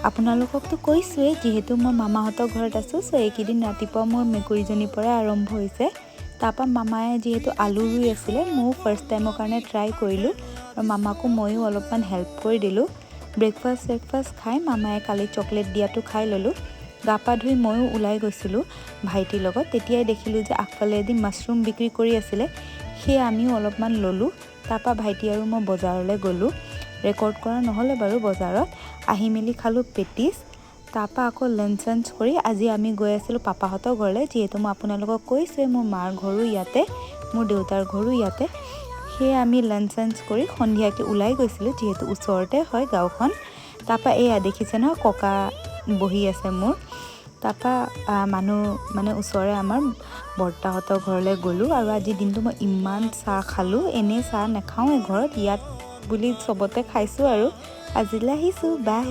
আপোনালোককতো কৈছোৱেই যিহেতু মই মামাহঁতৰ ঘৰত আছোঁ চ' এইকেইদিন ৰাতিপুৱা মোৰ মেকুৰীজনীৰ পৰা আৰম্ভ হৈছে তাৰপৰা মামায়ে যিহেতু আলু ৰুই আছিলে ময়ো ফাৰ্ষ্ট টাইমৰ কাৰণে ট্ৰাই কৰিলোঁ আৰু মামাকো ময়ো অলপমান হেল্প কৰি দিলোঁ ব্ৰেকফাষ্ট খাই মামায়ে কালি চকলেট দিয়াটো খাই ল'লোঁ গা পা ধুই ময়ো ওলাই গৈছিলোঁ ভাইটিৰ লগত তেতিয়াই দেখিলোঁ যে আগফালেদি মাছৰুম বিক্ৰী কৰি আছিলে সেয়ে আমিও অলপমান ল'লোঁ তাৰপৰা ভাইটি আৰু মই বজাৰলৈ গ'লোঁ ৰেকৰ্ড কৰা নহ'লে বাৰু বজাৰত আহি মেলি খালোঁ পেটিছ তাৰপৰা আকৌ লাঞ্চ কৰি আজি আমি গৈ আছিলোঁ পাপাহঁতৰ ঘৰলৈ যিহেতু মই আপোনালোকক কৈছোঁৱে মোৰ মাৰ ঘৰো ইয়াতে মোৰ দেউতাৰ ঘৰো ইয়াতে সেয়ে আমি লাঞ্চ কৰি সন্ধিয়াকৈ ওলাই গৈছিলোঁ যিহেতু ওচৰতে হয় গাঁওখন তাৰপৰা এয়া দেখিছে নহয় ককা বহি আছে মোৰ তাৰপৰা মানুহ মানে ওচৰৰে আমাৰ বৰ্তাহঁতৰ ঘৰলৈ গ'লোঁ আৰু আজি দিনটো মই ইমান চাহ খালোঁ এনেই চাহ নাখাওঁৱে ঘৰত ইয়াত বুলি চবতে খাইছোঁ আৰু আজিলৈ আহিছোঁ বাই